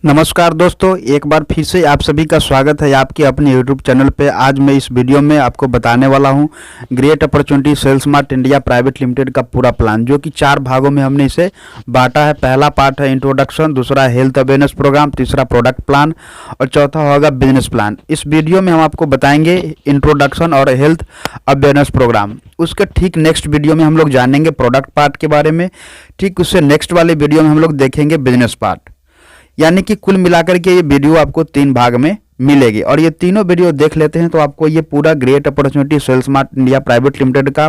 नमस्कार दोस्तों, एक बार फिर से आप सभी का स्वागत है आपके अपने YouTube चैनल पे। आज मैं इस वीडियो में आपको बताने वाला हूं great opportunity sales mart India private limited का पूरा प्लान, जो कि 4 भागों में हमने इसे बांटा है। पहला पार्ट है इंट्रोडक्शन, दूसरा हेल्थ अवेयरनेस प्रोग्राम, तीसरा प्रोडक्ट प्लान और चौथा होगा बिजनेस प्लान। इस वीडियो में हम आपको बताएंगे इंट्रोडक्शन और हेल्थ अवेयरनेस प्रोग्राम। उसके ठीक नेक्स्ट वीडियो में हम लोग जानेंगे प्रोडक्ट पार्ट के बारे में। ठीक उससे नेक्स्ट वाले वीडियो में हम लोग देखेंगे बिजनेस पार्ट। यानी कि कुल मिलाकर के ये वीडियो आपको 3 भाग में मिलेगी और ये तीनों वीडियो देख लेते हैं तो आपको ये पूरा great opportunity sales mart India private limited का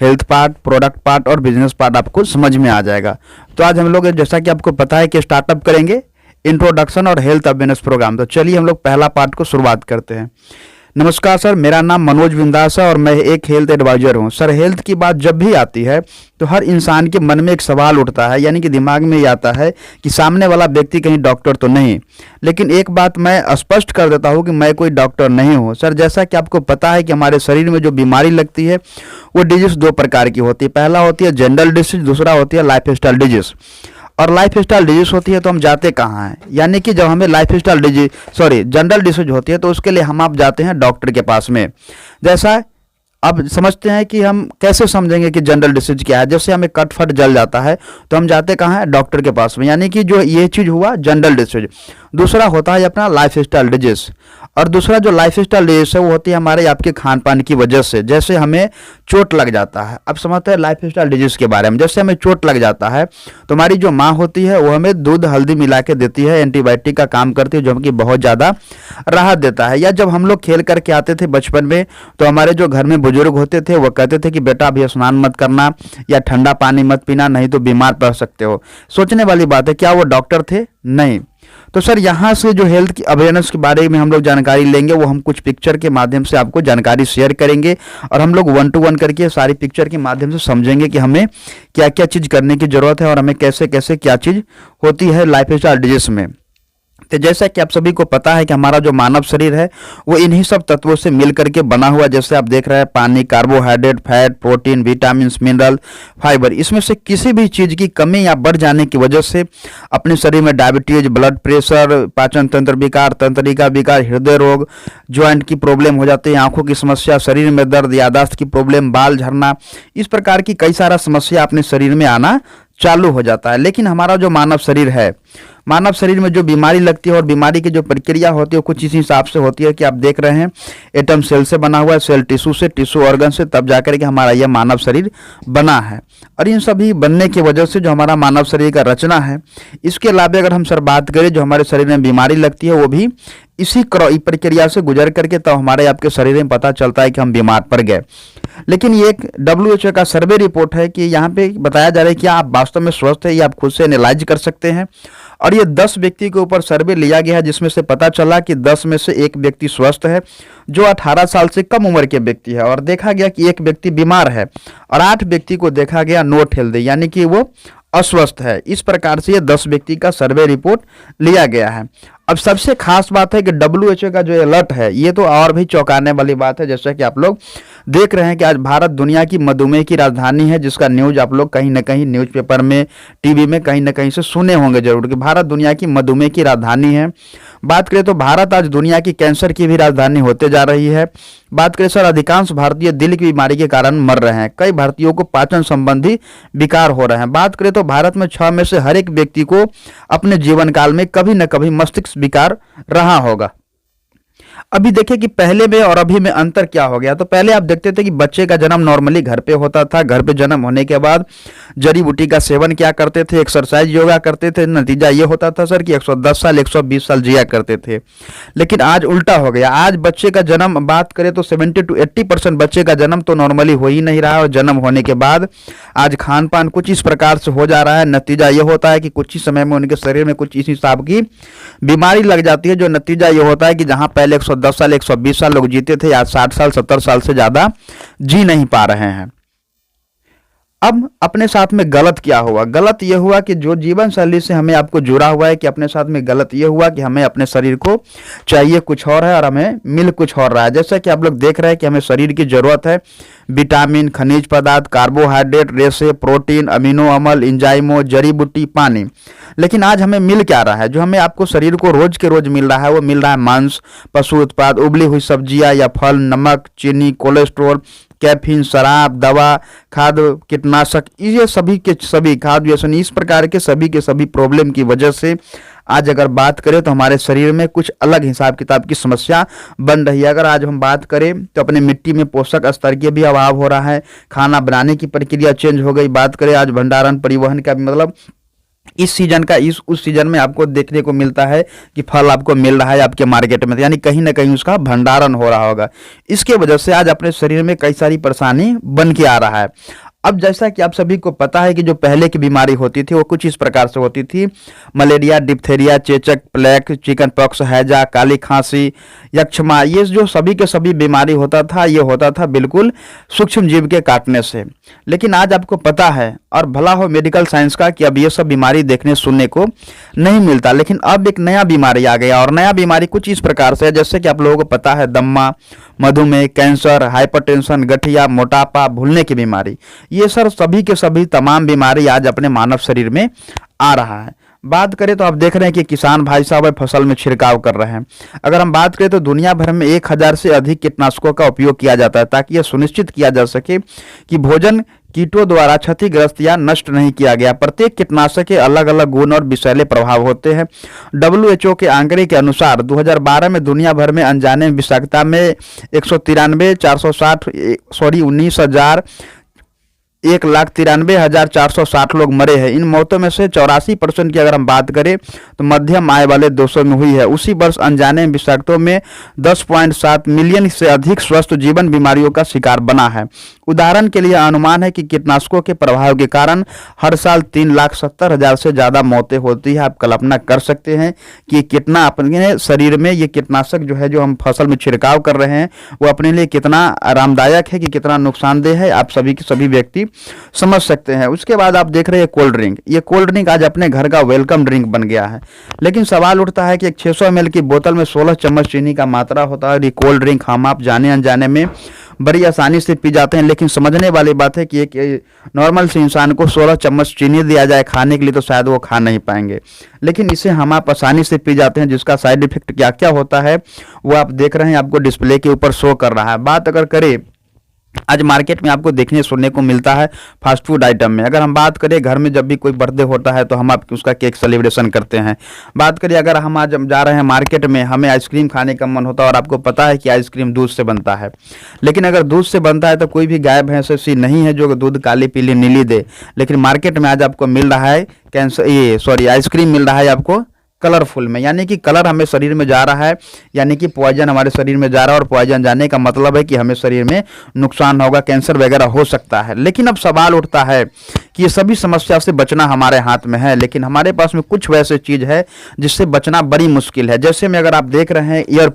हेल्थ पार्ट, प्रोडक्ट पार्ट और बिजनेस पार्ट आपको समझ में आ जाएगा। तो आज हम लोग, जैसा कि आपको पता है, कि स्टार्टअप करेंगे इंट्रोडक्शन और हेल्थ अवेयरनेस प्रोग्राम। तो चलिए हम लोग पहला पार्ट को शुरुआत करते हैं। नमस्कार सर, मेरा नाम मनोज बिंदास है और मैं एक हेल्थ एडवाइजर हूं। सर, हेल्थ की बात जब भी आती है तो हर इंसान के मन में एक सवाल उठता है, यानी कि दिमाग में ये आता है कि सामने वाला व्यक्ति कहीं डॉक्टर तो नहीं। लेकिन एक बात मैं स्पष्ट कर देता हूं कि मैं कोई डॉक्टर नहीं हूं। सर, जैसा कि आपको पता है कि हमारे शरीर में जो बीमारी लगती है वो डिजीज 2 प्रकार की होती है। पहला होती है जनरल डिजीज, दूसरा होती है लाइफ स्टाइल डिजीज। और लाइफ स्टाइल डिजीज होती है तो हम जाते कहाँ हैं, यानी कि जब हमें जनरल डिजीज होती है तो उसके लिए हम आप जाते हैं डॉक्टर के पास में। जैसा अब समझते हैं कि हम कैसे समझेंगे कि जनरल डिसीज क्या है। जैसे हमें कट फट जल जाता है तो हम जाते कहाँ हैं, डॉक्टर के पास में, यानी कि जो ये चीज़ हुआ जनरल डिसीज। दूसरा होता है अपना लाइफ स्टाइल डिजीज, और दूसरा जो लाइफ स्टाइल डिजीज है वो होती है हमारे आपके खान पान की वजह से। जैसे हमें चोट लग जाता है, अब समझते हैं लाइफ स्टाइल डिजीज के बारे में। जैसे हमें चोट लग जाता है तो हमारी जो माँ होती है वो हमें दूध हल्दी मिला के देती है, एंटीबायोटिक का काम करती है, जो हमकी बहुत ज़्यादा राहत देता है। या जब हम लोग खेल करके आते थे बचपन में तो हमारे जो घर में बुजुर्ग होते थे वो कहते थे कि बेटा अभी स्नान मत करना या ठंडा पानी मत पीना, नहीं तो बीमार पड़ सकते हो। सोचने वाली बात है, क्या वो डॉक्टर थे? नहीं। तो सर, यहाँ से जो हेल्थ की अवेयरनेस के बारे में हम लोग जानकारी लेंगे वो हम कुछ पिक्चर के माध्यम से आपको जानकारी शेयर करेंगे और हम लोग 1 to 1 करके सारी पिक्चर के माध्यम से समझेंगे कि हमें क्या क्या चीज़ करने की जरूरत है और हमें कैसे कैसे क्या चीज़ होती है लाइफ स्टाइल डिजीज में। तो जैसा कि आप सभी को पता है कि हमारा जो मानव शरीर है वो इन्हीं सब तत्वों से मिल करके बना हुआ। जैसे आप देख रहे हैं, पानी, carbohydrate, fat, protein, vitamin, mineral, fibre. इसमें से किसी भी चीज़ की कमी या बढ़ जाने की वजह से अपने शरीर में डायबिटीज, ब्लड प्रेशर, पाचन तंत्र विकार, तंत्रिका विकार, हृदय रोग, ज्वाइंट की प्रॉब्लम हो जाती है, आंखों की समस्या, शरीर में दर्द, याददाश्त की प्रॉब्लम, बाल झड़ना, इस प्रकार की कई सारा समस्या अपने शरीर में आना चालू हो जाता है। लेकिन हमारा जो मानव शरीर है, मानव शरीर में जो बीमारी लगती है और बीमारी की जो प्रक्रिया होती है वो कुछ इस हिसाब से होती है कि आप देख रहे हैं एटम सेल से बना हुआ है, सेल टिश्यू से, टिश्यू ऑर्गन से, तब जाकर के हमारा यह मानव शरीर बना है। और इन सभी बनने की वजह से जो हमारा मानव शरीर का रचना है, इसके अलावा अगर हम सर बात करें जो हमारे शरीर में बीमारी लगती है वो भी इसी प्रक्रिया से गुजर करके तब हमारे आपके शरीर में पता चलता है कि हम बीमार पड़ गए। लेकिन ये एक WHO का सर्वे रिपोर्ट है कि यहाँ पे बताया जा रहा है कि आप वास्तव में स्वस्थ है, ये आप खुद से एनालाइज कर सकते हैं। और ये 10 व्यक्ति के ऊपर सर्वे लिया गया है जिसमें से पता चला कि 10 में से 1 व्यक्ति स्वस्थ है जो 18 साल से कम उम्र के व्यक्ति है, और देखा गया कि 1 व्यक्ति बीमार है और 8 व्यक्ति को देखा गया नॉट हेल्दी, यानी कि वो अस्वस्थ है। इस प्रकार से ये 10 व्यक्ति का सर्वे रिपोर्ट लिया गया है। अब सबसे खास बात है कि WHO का जो अलर्ट है ये तो और भी चौंकाने वाली बात है। जैसा कि आप लोग देख रहे हैं कि आज भारत दुनिया की मधुमेह की राजधानी है, जिसका न्यूज आप लोग कहीं ना कहीं न्यूज़पेपर में, टीवी में कहीं ना कहीं से सुने होंगे जरूर कि भारत दुनिया की मधुमेह की राजधानी है। बात करें तो भारत आज दुनिया की कैंसर की भी राजधानी होते जा रही है। बात करें सर, अधिकांश भारतीय दिल की बीमारी के कारण मर रहे हैं, कई भारतीयों को पाचन संबंधी विकार हो रहे हैं। बात करें तो भारत में 6 में से हर एक व्यक्ति को अपने जीवन काल में कभी न कभी मस्तिष्क विकार रहा होगा। अभी देखिए कि पहले में और अभी में अंतर क्या हो गया। तो पहले आप देखते थे कि बच्चे का जन्म नॉर्मली घर पे होता था, घर पे जन्म होने के बाद जड़ी बूटी का सेवन क्या करते थे, एक्सरसाइज योगा करते थे, नतीजा ये होता था सर कि 110 साल 120 साल जिया करते थे। लेकिन आज उल्टा हो गया। आज बच्चे का जन्म बात करें तो 70 to 80% बच्चे का जन्म तो नॉर्मली हो ही नहीं रहा है, और जन्म होने के बाद आज खान पान कुछ इस प्रकार से हो जा रहा है। नतीजा ये होता है कि कुछ ही समय में उनके शरीर में कुछ इस हिसाब की बीमारी लग जाती है, जो नतीजा ये होता है कि जहां पहले 110 साल 120 साल लोग जीते थे, आज 60 साल 70 साल से ज्यादा जी नहीं पा रहे हैं। अब अपने साथ में गलत क्या हुआ? गलत ये हुआ कि जो जीवन शैली से हमें आपको जुड़ा हुआ है कि अपने साथ में गलत ये हुआ कि हमें अपने शरीर को चाहिए कुछ और है और हमें मिल कुछ और रहा है। जैसा कि आप लोग देख रहे हैं कि हमें शरीर की जरूरत है विटामिन, खनिज पदार्थ, कार्बोहाइड्रेट, रेशे, प्रोटीन, अमीनो अम्ल, एंजाइमों, जड़ी बूटी, पानी। लेकिन आज हमें मिल क्या रहा है? जो हमें आपको शरीर को रोज के रोज मिल रहा है वो मिल रहा है मांस, पशु उत्पाद, उबली हुई सब्जियां या फल, नमक, चीनी, कोलेस्ट्रॉल, कैफीन, शराब, दवा, खाद्य, कीटनाशक, ये सभी के सभी खाद्य व्यसन, इस प्रकार के सभी प्रॉब्लम की वजह से आज अगर बात करें तो हमारे शरीर में कुछ अलग हिसाब किताब की समस्या बन रही है। अगर आज हम बात करें तो अपने मिट्टी में पोषक स्तर के भी अभाव हो रहा है, खाना बनाने की प्रक्रिया चेंज हो गई। बात करें आज भंडारण परिवहन का भी, मतलब इस सीजन का इस उस सीजन में आपको देखने को मिलता है कि फल आपको मिल रहा है आपके मार्केट में, यानी कहीं ना कहीं उसका भंडारण हो रहा होगा। इसके वजह से आज अपने शरीर में कई सारी परेशानी बन के आ रहा है। अब जैसा कि आप सभी को पता है कि जो पहले की बीमारी होती थी वो कुछ इस प्रकार से होती थी: मलेरिया, डिप्थेरिया, चेचक, प्लेग, चिकन पॉक्स, हैजा, काली खांसी, यक्षमा। ये जो सभी के सभी बीमारी होता था ये होता था बिल्कुल सूक्ष्म जीव के काटने से। लेकिन आज आपको पता है और भला हो मेडिकल साइंस का कि अब ये सब बीमारी देखने सुनने को नहीं मिलता। लेकिन अब एक नया बीमारी आ गया और नया बीमारी कुछ इस प्रकार से है जैसे कि आप लोगों को पता है दम्मा, मधुमेह, कैंसर, हाइपरटेंशन, गठिया, मोटापा, भूलने की बीमारी। ये सर सभी के सभी तमाम बीमारी आज अपने मानव शरीर में आ रहा है। बात करें तो आप देख रहे हैं कि किसान भाई साहब फसल में छिड़काव कर रहे हैं। अगर हम बात करें तो दुनिया भर में 1000 से अधिक कीटनाशकों का उपयोग किया जाता है ताकि यह सुनिश्चित किया जा सके कि भोजन कीटों द्वारा क्षतिग्रस्त या नष्ट नहीं किया गया। प्रत्येक कीटनाशक के अलग अलग गुण और विषैले प्रभाव होते हैं। WHO के आंकड़े के अनुसार 2012 में दुनिया भर में अनजाने विषाक्तता में 1,93,460 लोग मरे हैं। इन मौतों में से 84% की अगर हम बात करें तो मध्यम आय वाले देशों में हुई है। उसी वर्ष अनजाने विषाक्तों में 10.7 मिलियन से अधिक स्वस्थ जीवन बीमारियों का शिकार बना है। उदाहरण के लिए अनुमान है कि कीटनाशकों के प्रभाव के कारण हर साल 3,70,000 से ज्यादा मौतें होती है। आप कल्पना कर सकते हैं कि कितना अपने शरीर में ये कीटनाशक जो है जो हम फसल में छिड़काव कर रहे हैं वो अपने लिए कितना आरामदायक है कि कितना नुकसानदेह है, आप सभी के सभी व्यक्ति समझ सकते हैं। उसके बाद आप देख रहे हैं कोल्ड ड्रिंक। ये कोल्ड ड्रिंक आज अपने घर का वेलकम ड्रिंक बन गया है। लेकिन सवाल उठता है कि एक 600 ml की बोतल में 16 चम्मच चीनी का मात्रा होता है। ये कोल्ड ड्रिंक हम आप जाने अनजाने में बड़ी आसानी से पी जाते हैं। लेकिन समझने वाली बात है कि एक नॉर्मल से इंसान को 16 चम्मच चीनी दिया जाए खाने के लिए तो शायद वो खा नहीं पाएंगे। लेकिन इसे हम आप आसानी से पी जाते हैं, जिसका साइड इफेक्ट क्या क्या होता है वो आप देख रहे हैं, आपको डिस्प्ले के ऊपर शो कर रहा है। बात अगर करें आज मार्केट में आपको देखने सुनने को मिलता है फास्ट फूड आइटम में। अगर हम बात करें घर में जब भी कोई बर्थडे होता है तो हम आप उसका केक सेलिब्रेशन करते हैं। बात करें अगर हम आज जा रहे हैं मार्केट में, हमें आइसक्रीम खाने का मन होता है और आपको पता है कि आइसक्रीम दूध से बनता है। लेकिन अगर दूध से बनता है तो कोई भी गाय भैंस ऐसी नहीं है जो दूध काली पीली नीली दे। लेकिन मार्केट में आज आपको मिल रहा है आइसक्रीम मिल रहा है आपको कलरफुल में, यानी कि कलर हमें शरीर में जा रहा है, यानी कि पॉइजन हमारे शरीर में जा रहा है। और पॉइजन जाने का मतलब है कि हमें शरीर में नुकसान होगा, कैंसर वगैरह हो सकता है। लेकिन अब सवाल उठता है कि ये सभी समस्या से बचना हमारे हाथ में है, लेकिन हमारे पास में कुछ वैसे चीज है जिससे बचना बड़ी मुश्किल है। जैसे में अगर आप देख रहे हैं एयर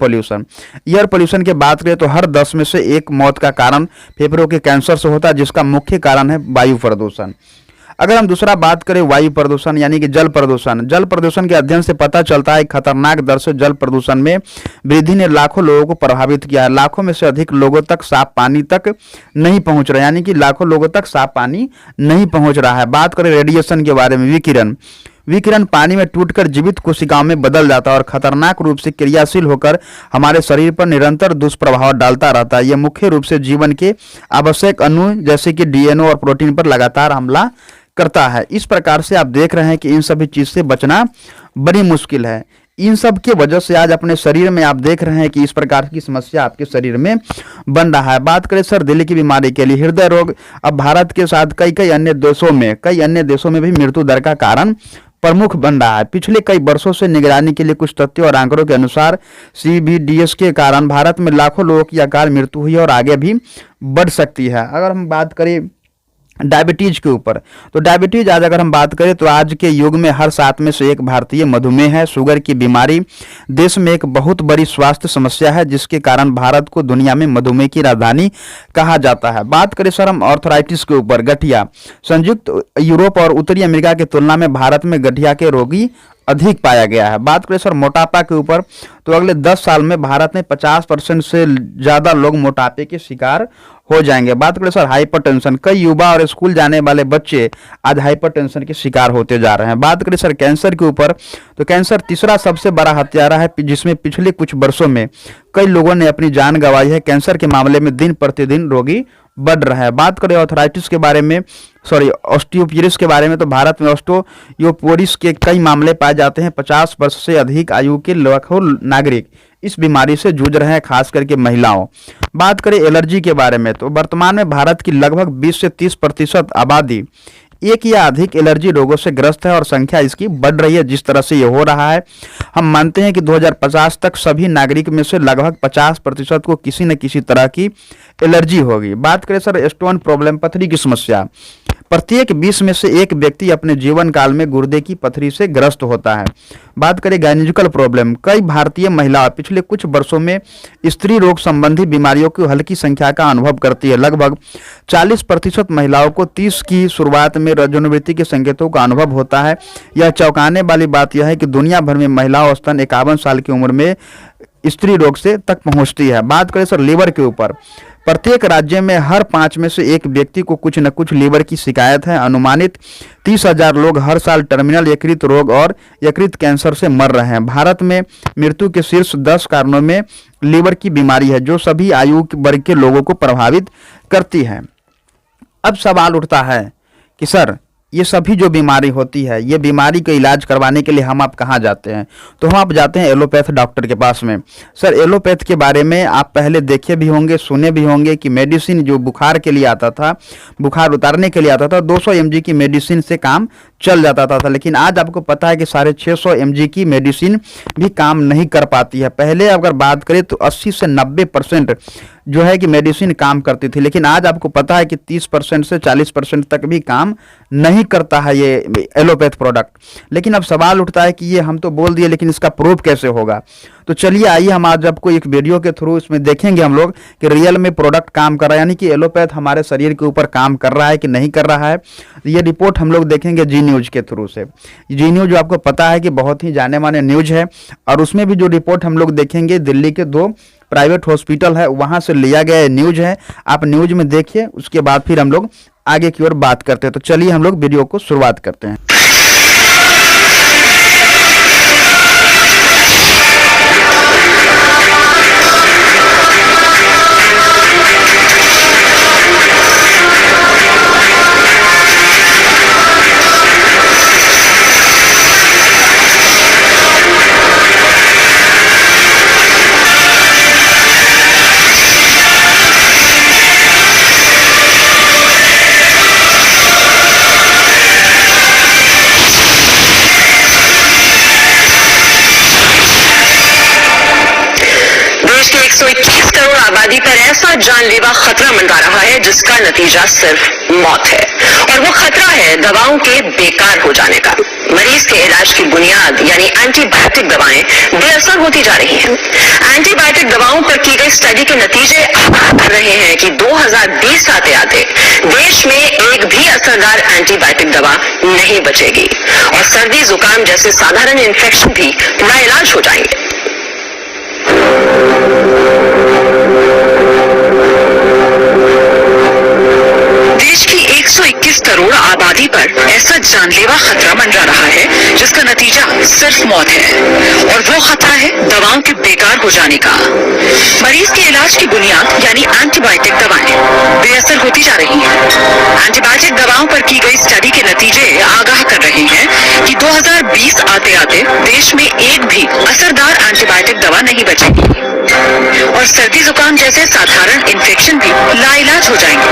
पोल्यूशन की बात करें तो हर 10 में से 1 मौत का कारण फेफड़ों के कैंसर से होता है, जिसका मुख्य कारण है वायु प्रदूषण। अगर हम दूसरा बात करें वायु प्रदूषण यानी कि जल प्रदूषण के अध्ययन से पता चलता है खतरनाक दर से जल प्रदूषण में वृद्धि ने लाखों लोगों को प्रभावित किया है। लाखों में से अधिक लोगों तक साफ पानी तक नहीं पहुंच रहा, यानी कि लाखों लोगों तक साफ पानी नहीं पहुंच रहा है। बात करें रेडिएशन के बारे में, विकिरण पानी में टूटकर जीवित कोशिकाओं में बदल जाता है और खतरनाक रूप से क्रियाशील होकर हमारे शरीर पर निरंतर दुष्प्रभाव डालता रहता है। यह मुख्य रूप से जीवन के आवश्यक अणु जैसे कि DNA और प्रोटीन पर लगातार हमला करता है। इस प्रकार से आप देख रहे हैं कि इन सभी चीज से बचना बड़ी मुश्किल है। इन सब के वजह से आज अपने शरीर में आप देख रहे हैं कि इस प्रकार की समस्या आपके शरीर में बन रहा है। बात करें सर दिल की बीमारी के लिए, हृदय रोग अब भारत के साथ कई अन्य देशों में भी मृत्यु दर का कारण प्रमुख बन रहा है। पिछले कई वर्षों से निगरानी के लिए कुछ तथ्यों और आंकड़ों के अनुसार CVDS के कारण भारत में लाखों लोगों की अकाल मृत्यु हुई और आगे भी बढ़ सकती है। अगर हम बात करें डायबिटीज के ऊपर। तो डायबिटीज आज अगर हम बात करें तो आज के युग में हर 7 में से एक भारतीय मधुमेह है। शुगर की बीमारी देश में एक बहुत बड़ी स्वास्थ्य समस्या है, जिसके कारण भारत को दुनिया में मधुमेह की राजधानी कहा जाता है। बात करें सर हम आर्थराइटिस के ऊपर, गठिया। संयुक्त यूरोप और उत्तरी अमेरिका की तुलना में भारत में गठिया के रोगी अधिक पाया गया है। बात करें सर मोटापा के ऊपर, तो अगले 10 साल में भारत में 50% से ज़्यादा लोग मोटापे के शिकार हो जाएंगे। बात करें सर हाइपरटेंशन, कई युवा और स्कूल जाने वाले बच्चे आज हाइपरटेंशन के शिकार होते जा रहे हैं। बात करें सर कैंसर के ऊपर, तो कैंसर तीसरा सबसे बड़ा हत्यारा है, जिसमें पिछले कुछ वर्षों में कई लोगों ने अपनी जान गंवाई है। कैंसर के मामले में दिन प्रतिदिन रोगी बढ़ रहा है। बात करें ऑर्थराइटिस के बारे में, ऑस्टियोपोरोसिस के बारे में, तो भारत में ऑस्टियोपोरोसिस के कई मामले पाए जाते हैं। 50 वर्ष से अधिक आयु के लाखों नागरिक इस बीमारी से जूझ रहे हैं, खास करके महिलाओं। बात करें एलर्जी के बारे में, तो वर्तमान में भारत की लगभग 20 से 30% आबादी एक या अधिक एलर्जी रोगों से ग्रस्त है और संख्या इसकी बढ़ रही है। जिस तरह से ये हो रहा है, हम मानते हैं कि 2050 तक सभी नागरिक में से लगभग 50% को किसी न किसी तरह की एलर्जी होगी। बात करें सर स्टोन प्रॉब्लम, पथरी की समस्या, प्रत्येक 20 में से एक व्यक्ति अपने जीवन काल में गुर्दे की पथरी से ग्रस्त होता है। बात करें गायनिकल प्रॉब्लम, कई भारतीय महिलाएं पिछले कुछ वर्षों में स्त्री रोग संबंधी बीमारियों की हल्की संख्या का अनुभव करती है। लगभग 40% महिलाओं को 30 की शुरुआत में रजोनिवृत्ति के संकेतों का अनुभव होता है। यह चौंकाने वाली बात यह है कि दुनिया भर में महिलाओं औसतन 51 साल की उम्र में स्त्री रोग से तक पहुंचती है। बात करें सर लीवर के ऊपर, प्रत्येक राज्य में हर 5 में से एक व्यक्ति को कुछ न कुछ लीवर की शिकायत है। अनुमानित 30,000 लोग हर साल टर्मिनल यकृत रोग और यकृत कैंसर से मर रहे हैं। भारत में मृत्यु के शीर्ष 10 कारणों में लीवर की बीमारी है, जो सभी आयु वर्ग के लोगों को प्रभावित करती है। अब सवाल उठता है कि सर ये सभी जो बीमारी होती है, ये बीमारी का इलाज करवाने के लिए हम आप कहाँ जाते हैं? तो हम आप जाते हैं एलोपैथ डॉक्टर के पास में। सर एलोपैथ के बारे में आप पहले देखे भी होंगे, सुने भी होंगे कि मेडिसिन जो बुखार के लिए आता था, बुखार उतारने के लिए आता था, 200 mg की मेडिसिन से काम चल जाता था। लेकिन आज आपको पता है कि 650 mg की मेडिसिन भी काम नहीं कर पाती है। पहले अगर बात करें तो 80 से 90% जो है कि मेडिसिन काम करती थी, लेकिन आज आपको पता है कि 30% से 40% तक भी काम नहीं करता है ये एलोपैथ प्रोडक्ट। लेकिन अब सवाल उठता है कि ये हम तो बोल दिए, लेकिन इसका प्रूफ कैसे होगा? तो चलिए आइए हम आज आपको एक वीडियो के थ्रू इसमें देखेंगे हम लोग कि रियल में प्रोडक्ट काम कर रहा है, यानी कि एलोपैथ हमारे शरीर के ऊपर काम कर रहा है कि नहीं कर रहा है। ये रिपोर्ट हम लोग देखेंगे जी न्यूज के थ्रू से। जी न्यूज जो आपको पता है कि बहुत ही जाने माने न्यूज है, और उसमें भी जो रिपोर्ट हम लोग देखेंगे दिल्ली के 2 प्राइवेट हॉस्पिटल है वहां से लिया गया न्यूज है। आप न्यूज में देखिए, उसके बाद फिर हम लोग आगे की ओर बात करते हैं। तो चलिए हम लोग वीडियो को शुरुआत करते हैं। देश के 121 करोड़ आबादी पर ऐसा जानलेवा खतरा मंडरा रहा है जिसका नतीजा सिर्फ मौत है, और वो खतरा है दवाओं के बेकार हो जाने का। मरीज के इलाज की बुनियाद यानी एंटीबायोटिक दवाएं बेअसर होती जा रही हैं। एंटीबायोटिक दवाओं पर की गई स्टडी के नतीजे आ रहे हैं कि 2020 आते आते देश में एक भी असरदार एंटीबायोटिक दवा नहीं बचेगी, और सर्दी जुकाम जैसे साधारण इन्फेक्शन भी लाइलाज हो जाएंगे। देश की 121 करोड़ आबादी पर ऐसा जानलेवा खतरा मंडरा रहा है जिसका नतीजा सिर्फ मौत है, और वो खतरा है दवाओं के बेकार हो जाने का। मरीज के इलाज की बुनियाद यानी एंटीबायोटिक दवाएं बेअसर होती जा रही हैं। एंटीबायोटिक दवाओं पर की गई स्टडी के नतीजे आगाह कर रहे हैं कि 2020 आते आते देश में एक भी असरदार एंटीबायोटिक दवा नहीं बचेगी, और सर्दी जुकाम जैसे साधारण इन्फेक्शन भी लाइलाज हो जाएंगे।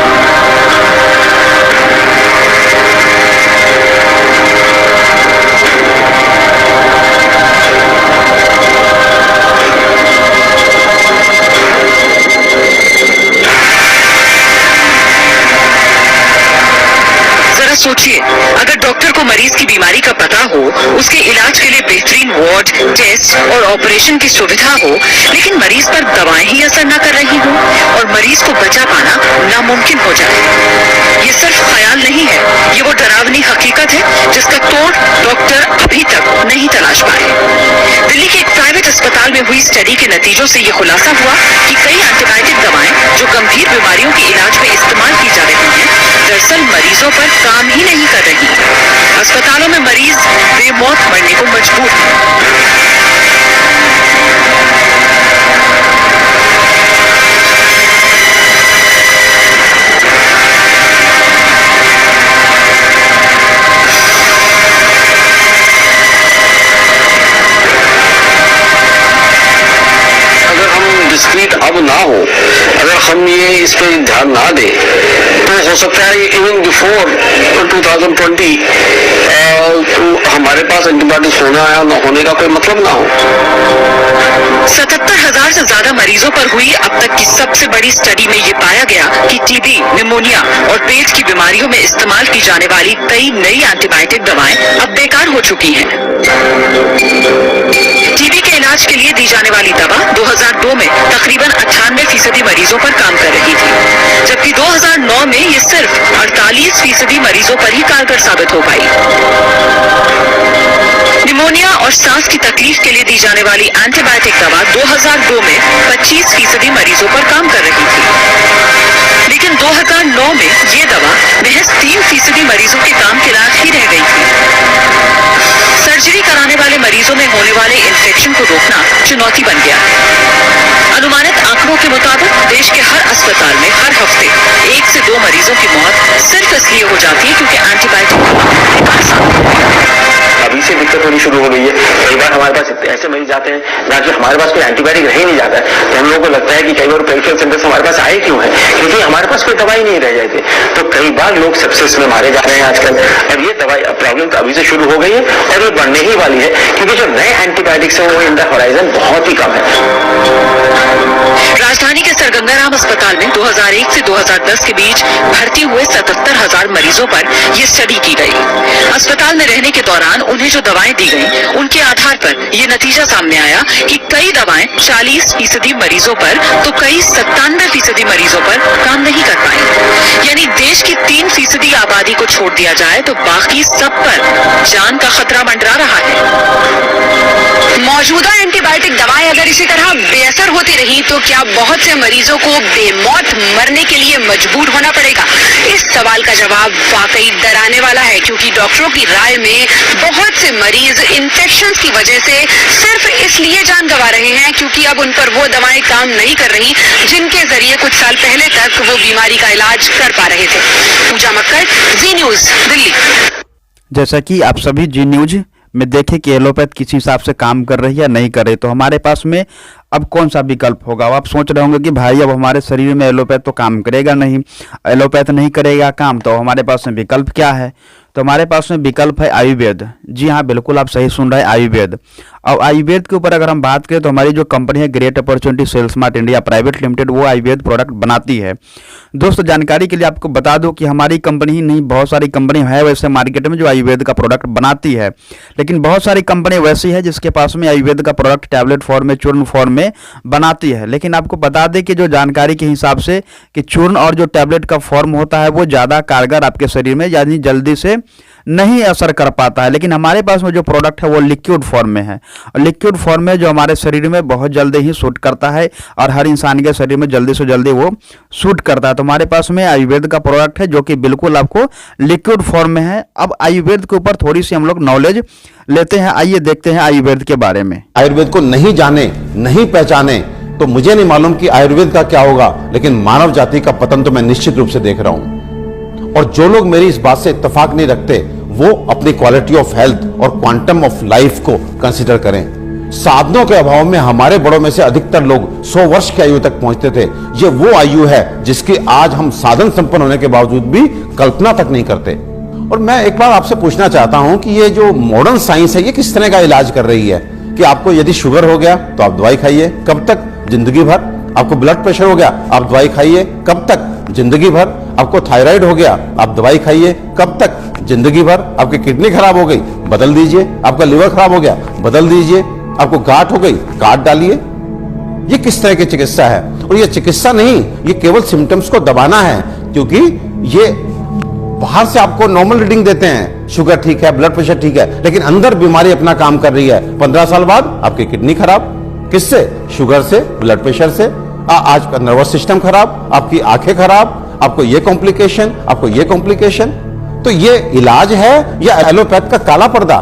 सोचिए, अगर डॉक्टर को मरीज की बीमारी का पता हो, उसके इलाज के लिए बेहतरीन वार्ड, टेस्ट और ऑपरेशन की सुविधा हो, लेकिन मरीज पर दवाएं ही असर न कर रही हो और मरीज को बचा पाना नामुमकिन हो जाए। ये सिर्फ ख्याल नहीं है, ये वो डरावनी हकीकत है जिसका तोड़ डॉक्टर अभी तक नहीं तलाश पाए। दिल्ली के एक प्राइवेट अस्पताल में हुई स्टडी के नतीजों से ये खुलासा हुआ कि कई एंटीबायोटिक दवाएं जो गंभीर बीमारियों के इलाज में इस्तेमाल की जा रही हैं, दरअसल मरीजों पर काम ही नहीं कर रही। अस्पतालों में मरीज बेमौत मरने को मजबूर हैं। डिस्क्रीट अब ना हो, अगर हम ये इस पर ध्यान ना दें तो हो सकता है इवन बिफोर 2020 तो हमारे पास एंटीबायोटिक्स होना या ना होने का कोई मतलब ना हो। 77,000 से ज्यादा मरीजों पर हुई अब तक की सबसे बड़ी स्टडी में ये पाया गया कि टीबी, निमोनिया और पेट की बीमारियों में इस्तेमाल की जाने वाली कई नई एंटीबायोटिक दवाएं अब बेकार हो चुकी हैं। टीबी के इलाज के लिए दी जाने वाली दवा 2002 में तकरीबन 98% मरीजों पर काम कर रही थी, जबकि 2009 में ये सिर्फ 48% मरीजों पर ही कारगर साबित हो पाई। निमोनिया और सांस की तकलीफ के लिए दी जाने वाली एंटीबायोटिक दवा 2002 में 25% मरीजों पर काम कर रही थी, लेकिन 2009 में ये दवा महज 3% मरीजों के काम के लायक ही रह गई थी। सर्जरी कराने वाले मरीजों में होने वाले इन्फेक्शन को रोकना चुनौती बन गया है। अनुमानित आंकड़ों के मुताबिक देश के हर अस्पताल में हर हफ्ते 1 से 2 मरीजों की मौत सिर्फ इसलिए हो जाती है क्योंकि एंटीबायोटिक बेकार साबित हो गई है। अभी से दिक्कत होनी शुरू हो गई है। कई बार हमारे पास ऐसे मरीज जाते हैं जहाँ कि हमारे पास कोई एंटीबायोटिक रह ही नहीं जाता है, तो हम लोगों को लगता है कि कई बार पेरिफेरल सिम्पटम्स हमारे पास आए क्यों है, क्योंकि हमारे पास कोई दवाई नहीं रह जाती। तो कई बार लोग सेप्सिस में मारे जा रहे हैं आजकल। अब ये दवाई प्रॉब्लम तो अभी से शुरू हो गई है और ये बढ़ने ही वाली है, क्योंकि जो नए एंटीबायोटिक्स है वो इन द होराइजन बहुत ही कम है। राजधानी के सर गंगाराम अस्पताल में 2001 से 2010 के बीच भर्ती हुए 77,000 मरीजों पर यह स्टडी की गई। अस्पताल में रहने के दौरान उन्हें जो दवाएं दी गईं, उनके आधार पर यह नतीजा सामने आया कि कई दवाएं 40% मरीजों पर तो कई 97% मरीजों पर काम नहीं कर पाई। यानी देश की 3% आबादी को छोड़ दिया जाए तो बाकी सब पर जान का खतरा मंडरा रहा है। मौजूदा एंटीबायोटिक दवाएं अगर इसी तरह बेअसर होती रही तो क्या बहुत से मरीजों को बेमौत मरने के लिए मजबूर होना पड़ेगा? इस सवाल का जवाब वाकई डराने वाला है, क्योंकि डॉक्टरों की राय में बहुत से मरीज इन्फेक्शंस की वजह से सिर्फ इसलिए जान गंवा रहे हैं क्योंकि अब उन पर वो दवाएं काम नहीं कर रही जिनके जरिए कुछ साल पहले तक वो बीमारी का इलाज कर पा रहे थे। पूजा मक्कर, जी न्यूज, दिल्ली। जैसा कि आप सभी जी न्यूज में देखें कि एलोपैथ किस हिसाब से काम कर रही है या नहीं कर रही, तो हमारे पास में अब कौन सा विकल्प होगा। अब आप सोच रहे होंगे कि भाई अब हमारे शरीर में एलोपैथ तो काम करेगा नहीं, एलोपैथ नहीं करेगा काम, तो हमारे पास में विकल्प क्या है? तो हमारे पास में विकल्प है आयुर्वेद। जी हाँ, बिल्कुल आप सही सुन रहे हैं, आयुर्वेद। और आयुर्वेद के ऊपर अगर हम बात करें तो हमारी जो कंपनी है great opportunity sales mart India private limited, वो आयुर्वेद प्रोडक्ट बनाती है। दोस्तों जानकारी के लिए आपको बता दूं कि हमारी कंपनी ही नहीं, बहुत सारी कंपनी है वैसे मार्केट में जो आयुर्वेद का प्रोडक्ट बनाती है, लेकिन बहुत सारी कंपनी वैसी है जिसके पास में आयुर्वेद का प्रोडक्ट टैबलेट फॉर्म में, चूर्ण फॉर्म में बनाती है। लेकिन आपको बता दें कि जो जानकारी के हिसाब से कि चूर्ण और जो टैबलेट का फॉर्म होता है वो ज़्यादा कारगर आपके शरीर में यानी जल्दी से नहीं असर कर पाता है, लेकिन हमारे पास में जो प्रोडक्ट है वो लिक्विड फॉर्म में है, और लिक्विड फॉर्म में जो हमारे शरीर में बहुत जल्दी ही सूट करता है और हर इंसान के शरीर में जल्दी से जल्दी वो सूट करता है। तो हमारे पास में आयुर्वेद का प्रोडक्ट है जो कि बिल्कुल आपको लिक्विड फॉर्म में है। अब आयुर्वेद के ऊपर थोड़ी सी हम लोग नॉलेज लेते हैं, आइए देखते हैं आयुर्वेद के बारे में। आयुर्वेद को नहीं जाने, नहीं पहचाने तो मुझे नहीं मालूम कि आयुर्वेद का क्या होगा, लेकिन मानव जाति का पतन तो मैं निश्चित रूप से देख रहा हूं। और जो लोग मेरी इस बात से इत्तेफाक नहीं रखते वो अपनी क्वालिटी ऑफ हेल्थ और क्वांटम ऑफ लाइफ को कंसीडर करें। साधनों के अभाव में हमारे बड़ों में से अधिकतर लोग 100 वर्ष की आयु तक पहुंचते थे। ये वो आयु है जिसकी आज हम साधन संपन्न होने के बावजूद भी कल्पना तक नहीं करते। और मैं एक बार आपसे पूछना चाहता हूं कि ये जो मॉडर्न साइंस है ये किस तरह का इलाज कर रही है कि आपको यदि शुगर हो गया तो आप दवाई खाइए, कब तक? जिंदगी भर। आपको ब्लड प्रेशर हो गया, आप दवाई खाइए, कब तक? जिंदगी भर। आपको थायराइड हो गया, आप दवाई खाइए, कब तक? जिंदगी भर। आपकी किडनी खराब हो गई, बदल दीजिए। आपका लिवर खराब हो गया, बदल दीजिए। आपको गांठ हो गई, गांठ डालिए। ये किस तरह की चिकित्सा है? और ये चिकित्सा नहीं, ये केवल सिम्टम्स को दबाना है, क्योंकि ये बाहर से आपको नॉर्मल रीडिंग देते हैं, शुगर ठीक है, ब्लड प्रेशर ठीक है, लेकिन अंदर बीमारी अपना काम कर रही है। 15 साल बाद आपकी किडनी खराब, किससे? शुगर से, ब्लड प्रेशर से। आज का नर्वस सिस्टम खराब, आपकी आंखें खराब, आपको ये कॉम्प्लिकेशन, आपको ये कॉम्प्लिकेशन। तो ये इलाज है या एलोपैथ का काला पर्दा?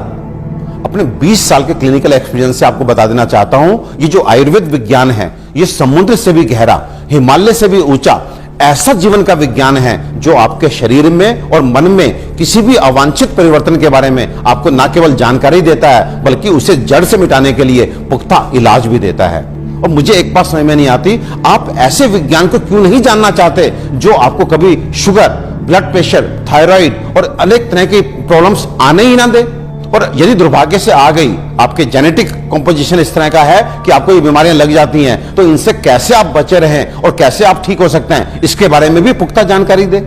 अपने 20 साल के क्लिनिकल एक्सपीरियंस से आपको बता देना चाहता हूं, ये जो आयुर्वेद विज्ञान है, ये समुद्र से भी गहरा, हिमालय से भी ऊंचा, ऐसा जीवन का विज्ञान है जो आपके शरीर में और मन में किसी भी अवांछित परिवर्तन के बारे में आपको न केवल जानकारी देता है, बल्कि उसे जड़ से मिटाने के लिए पुख्ता इलाज भी देता है। और मुझे एक बात समझ में नहीं आती, आप ऐसे विज्ञान को क्यों नहीं जानना चाहते जो आपको कभी शुगर, ब्लड प्रेशर, थायराइड और अनेक तरह की प्रॉब्लम्स आने ही ना दे। और यदि दुर्भाग्य से आ गई, आपके जेनेटिक कॉम्पोजिशन इस तरह का है कि आपको ये बीमारियां लग जाती हैं, तो इनसे कैसे आप बचे रहें और कैसे आप ठीक हो सकते हैं, इसके बारे में भी पुख्ता जानकारी दे।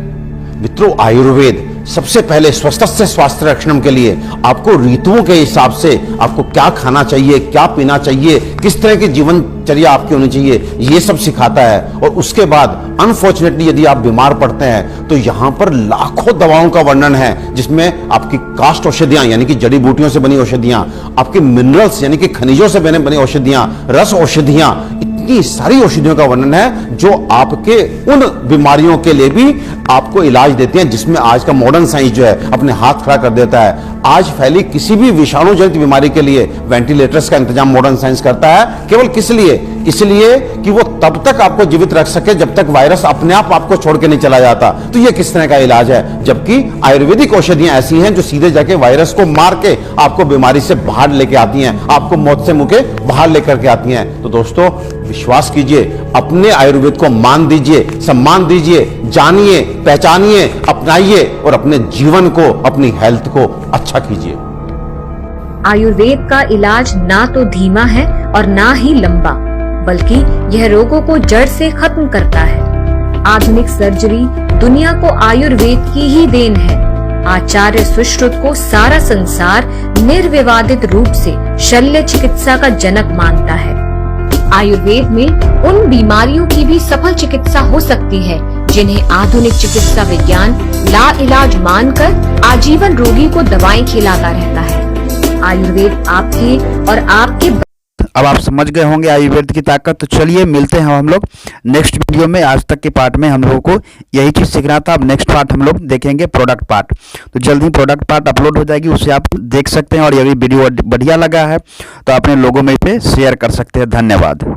मित्रों, आयुर्वेद सबसे पहले स्वस्थ से स्वास्थ्य रक्षण के लिए आपको ऋतुओं के हिसाब से आपको क्या खाना चाहिए, क्या पीना चाहिए, किस तरह की जीवनचर्या आपकी होनी चाहिए, ये सब सिखाता है। और उसके बाद अनफॉर्चुनेटली यदि आप बीमार पड़ते हैं तो यहां पर लाखों दवाओं का वर्णन है, जिसमें आपकी काष्ठ औषधियां यानी कि जड़ी बूटियों से बनी औषधियां, आपकी मिनरल्स यानी कि खनिजों से बनी औषधियां, रस औषधियां, इतनी सारी औषधियों का वर्णन है जो आपके उन बीमारियों के लिए भी आपको इलाज देती हैं, जिसमें आज का मॉडर्न साइंस जो है अपने हाथ खड़ा कर देता है। आज फैली किसी भी विषाणु जनित बीमारी के लिए वेंटिलेटर्स का इंतजाम मॉडर्न साइंस करता है। केवल किस लिए? इसलिए कि वो तब तक आपको जीवित रख सके जब तक वायरस अपने आप आपको छोड़ के नहीं चला जाता। तो ये किस तरह का इलाज है? जबकि आयुर्वेदिक औषधियां ऐसी हैं जो सीधे जाके वायरस को मार के आपको बीमारी से बाहर लेके आती हैं, आपको मौत से मुंह के बाहर लेकर के आती हैं। तो दोस्तों, विश्वास कीजिए, अपने आयुर्वेद को मान दीजिए, सम्मान दीजिए, जानिए, पहचानिए, अपनाइए और अपने जीवन को, अपनी हेल्थ को अच्छा कीजिए। आयुर्वेद का इलाज ना तो धीमा है और ना ही लंबा, बल्कि यह रोगों को जड़ से खत्म करता है। आधुनिक सर्जरी दुनिया को आयुर्वेद की ही देन है। आचार्य सुश्रुत को सारा संसार निर्विवादित रूप से शल्य चिकित्सा का जनक मानता है। आयुर्वेद में उन बीमारियों की भी सफल चिकित्सा हो सकती है जिन्हें आधुनिक चिकित्सा विज्ञान लाइलाज मानकर आजीवन रोगी को दवाएं खिलाता रहता है। आयुर्वेद आपके और आपके अब आप समझ गए होंगे आयुर्वेद की ताकत। तो चलिए मिलते हैं हम लोग नेक्स्ट वीडियो में। आज तक के पार्ट में हम लोगों को यही चीज़ सीखना था। अब नेक्स्ट पार्ट हम लोग देखेंगे प्रोडक्ट पार्ट। तो जल्द ही प्रोडक्ट पार्ट अपलोड हो जाएगी, उससे आप देख सकते हैं। और यदि वीडियो बढ़िया लगा है तो अपने लोगों में पे शेयर कर सकते हैं। धन्यवाद।